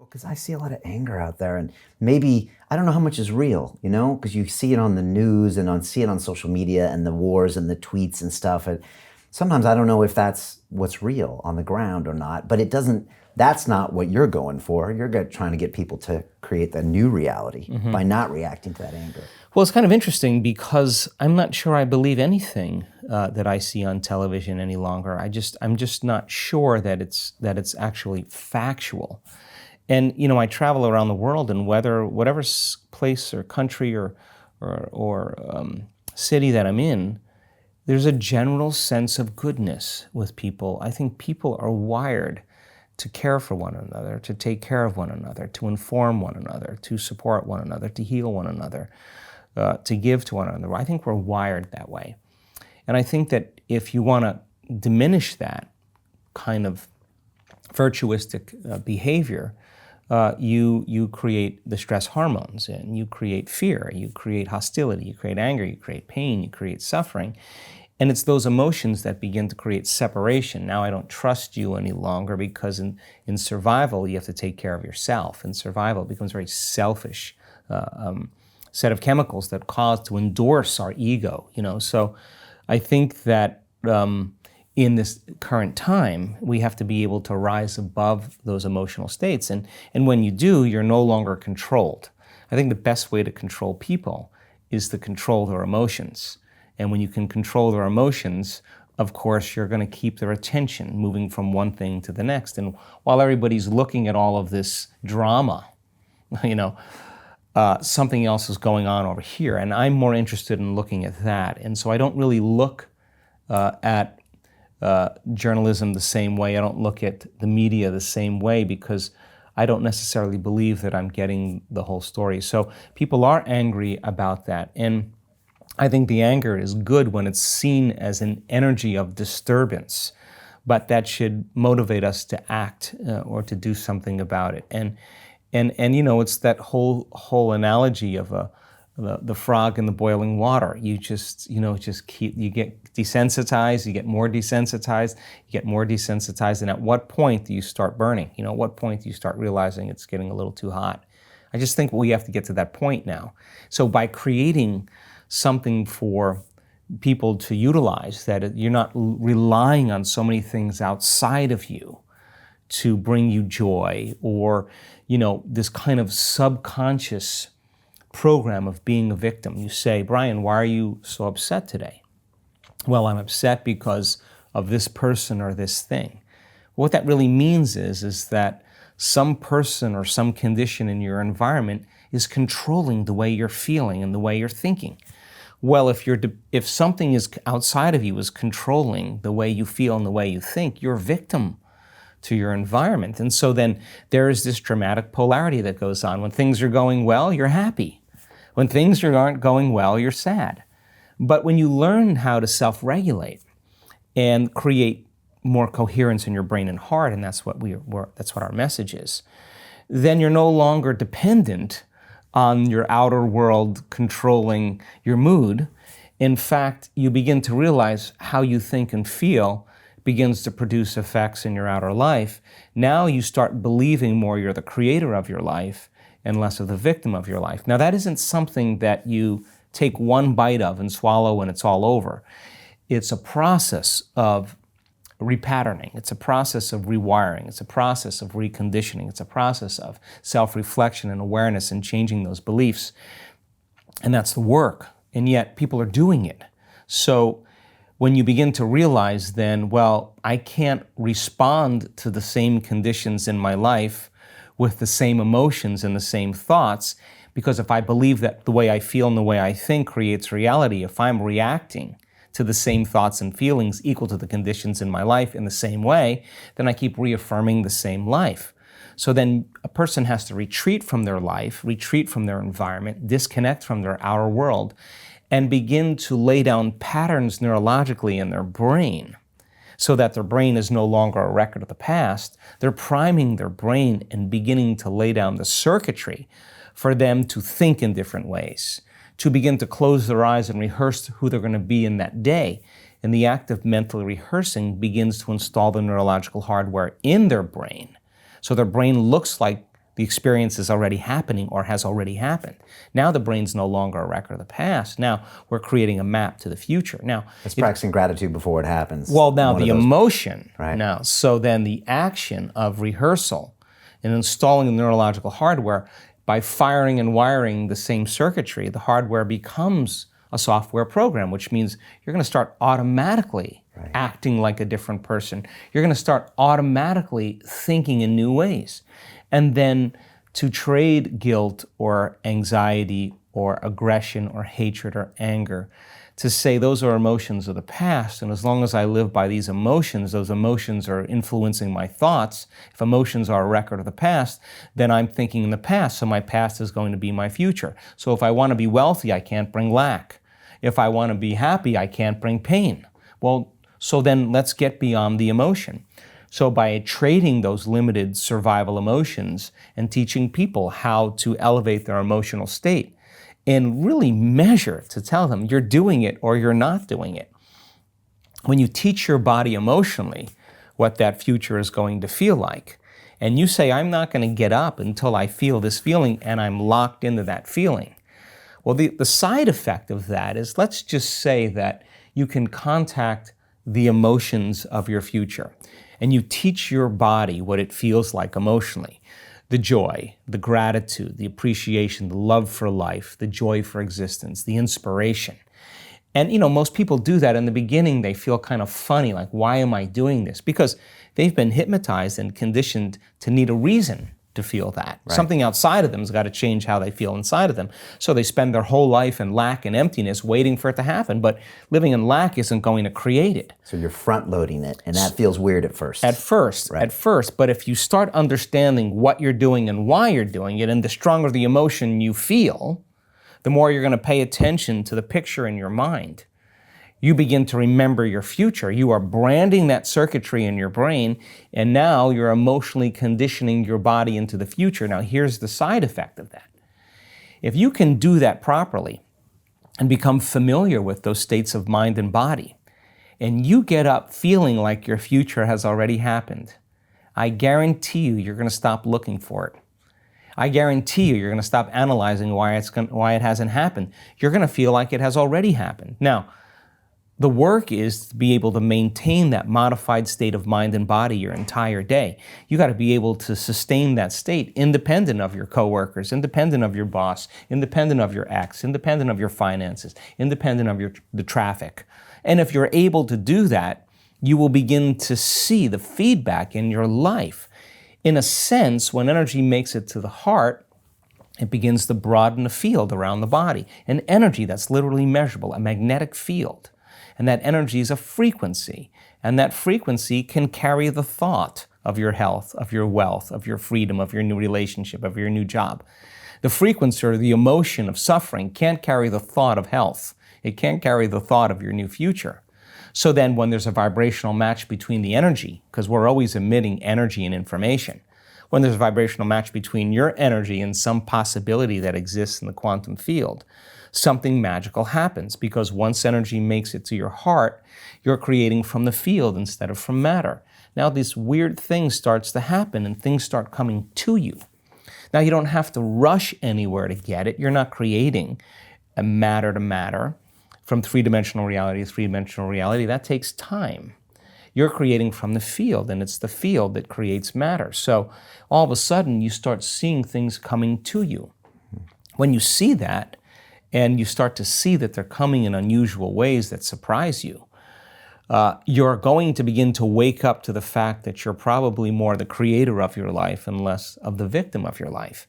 Because I see a lot of anger out there, and maybe I don't know how much is real, because you see it on the news and see it on social media and the wars and the tweets and stuff. And sometimes I don't know if that's what's real on the ground or not, but it doesn't. That's not what you're going for. You're trying to get people to create a new reality by not reacting to that anger. Well, it's kind of interesting because I'm not sure I believe anything that I see on television any longer. I'm just not sure that it's actually factual. And I travel around the world, and whatever place or country or city that I'm in, there's a general sense of goodness with people. I think people are wired to care for one another, to take care of one another, to inform one another, to support one another, to heal one another, to give to one another. I think we're wired that way. And I think that if you want to diminish that kind of virtuistic behavior, you create the stress hormones, and you create fear, you create hostility, you create anger, you create pain, you create suffering. And it's those emotions that begin to create separation. Now I don't trust you any longer, because in survival, you have to take care of yourself. In survival, it becomes a very selfish set of chemicals that cause to endorse our ego. So I think that in this current time, we have to be able to rise above those emotional states. And when you do, you're no longer controlled. I think the best way to control people is to control their emotions. And when you can control their emotions, of course, you're going to keep their attention moving from one thing to the next. And while everybody's looking at all of this drama, something else is going on over here. And I'm more interested in looking at that. And so I don't really look at journalism the same way. I don't look at the media the same way, because I don't necessarily believe that I'm getting the whole story. So people are angry about that. And I think the anger is good when it's seen as an energy of disturbance, but that should motivate us to act or to do something about it. And it's that whole analogy of the frog in the boiling water. You you get desensitized, you get more desensitized, you get more desensitized, and at what point do you start burning? At what point do you start realizing it's getting a little too hot? I just think we have to get to that point now. So by creating something for people to utilize, that you're not relying on so many things outside of you to bring you joy, or this kind of subconscious program of being a victim. You say, Brian, why are you so upset today? Well, I'm upset because of this person or this thing. What that really means is that some person or some condition in your environment is controlling the way you're feeling and the way you're thinking. Well, if something is outside of you is controlling the way you feel and the way you think, you're a victim to your environment. And so then there is this dramatic polarity that goes on. When things are going well, you're happy. When things aren't going well, you're sad. But when you learn how to self-regulate and create more coherence in your brain and heart, and that's what our message is, then you're no longer dependent on your outer world controlling your mood. In fact, you begin to realize how you think and feel begins to produce effects in your outer life. Now you start believing more you're the creator of your life and less of the victim of your life. Now that isn't something that you take one bite of and swallow and it's all over. It's a process of repatterning. It's a process of rewiring. It's a process of reconditioning. It's a process of self-reflection and awareness and changing those beliefs. And that's the work. And yet people are doing it. So when you begin to realize then, well, I can't respond to the same conditions in my life with the same emotions and the same thoughts, because if I believe that the way I feel and the way I think creates reality, if I'm reacting to the same thoughts and feelings equal to the conditions in my life in the same way, then I keep reaffirming the same life. So then a person has to retreat from their life, retreat from their environment, disconnect from their outer world, and begin to lay down patterns neurologically in their brain so that their brain is no longer a record of the past. They're priming their brain and beginning to lay down the circuitry for them to think in different ways, to begin to close their eyes and rehearse who they're going to be in that day. And the act of mentally rehearsing begins to install the neurological hardware in their brain. So their brain looks like The experience is already happening or has already happened. Now the brain's no longer a record of the past. Now we're creating a map to the future. Now it's practicing gratitude before it happens. Well, now the emotion. Right. Now, so then the action of rehearsal and installing the neurological hardware, by firing and wiring the same circuitry, the hardware becomes a software program, which means you're going to start automatically acting like a different person. You're going to start automatically thinking in new ways. And then to trade guilt or anxiety or aggression or hatred or anger, to say those are emotions of the past, and as long as I live by these emotions, those emotions are influencing my thoughts. If emotions are a record of the past, then I'm thinking in the past, so my past is going to be my future. So if I want to be wealthy, I can't bring lack. If I want to be happy, I can't bring pain. Well, so then let's get beyond the emotion. So by trading those limited survival emotions and teaching people how to elevate their emotional state and really measure to tell them you're doing it or you're not doing it. When you teach your body emotionally what that future is going to feel like, and you say, I'm not going to get up until I feel this feeling and I'm locked into that feeling. Well, the side effect of that is, let's just say that you can contact the emotions of your future and you teach your body what it feels like emotionally. The joy, the gratitude, the appreciation, the love for life, the joy for existence, the inspiration. And most people do that in the beginning. They feel kind of funny, like, why am I doing this? Because they've been hypnotized and conditioned to need a reason to feel that. Right. Something outside of them has got to change how they feel inside of them. So they spend their whole life in lack and emptiness waiting for it to happen, but living in lack isn't going to create it. So you're front-loading it, and that feels weird at first. At first. But if you start understanding what you're doing and why you're doing it, and the stronger the emotion you feel, the more you're going to pay attention to the picture in your mind. You begin to remember your future. You are branding that circuitry in your brain, and now you're emotionally conditioning your body into the future. Now, here's the side effect of that. If you can do that properly and become familiar with those states of mind and body, and you get up feeling like your future has already happened, I guarantee you're going to stop looking for it. I guarantee you're going to stop analyzing why it hasn't happened. You're going to feel like it has already happened. Now, the work is to be able to maintain that modified state of mind and body your entire day. You got to be able to sustain that state independent of your coworkers, independent of your boss, independent of your ex, independent of your finances, independent of the traffic. And if you're able to do that, you will begin to see the feedback in your life. In a sense, when energy makes it to the heart, it begins to broaden the field around the body. An energy that's literally measurable, a magnetic field. And that energy is a frequency. And that frequency can carry the thought of your health, of your wealth, of your freedom, of your new relationship, of your new job. The frequency or the emotion of suffering can't carry the thought of health. It can't carry the thought of your new future. So then when there's a vibrational match between the energy, because we're always emitting energy and information, when there's a vibrational match between your energy and some possibility that exists in the quantum field, something magical happens, because once energy makes it to your heart, you're creating from the field instead of from matter. Now this weird thing starts to happen and things start coming to you. Now you don't have to rush anywhere to get it. You're not creating a matter to matter from three-dimensional reality to three-dimensional reality. That takes time. You're creating from the field, and it's the field that creates matter. So all of a sudden you start seeing things coming to you. When you see that, and you start to see that they're coming in unusual ways that surprise you, you're going to begin to wake up to the fact that you're probably more the creator of your life and less of the victim of your life.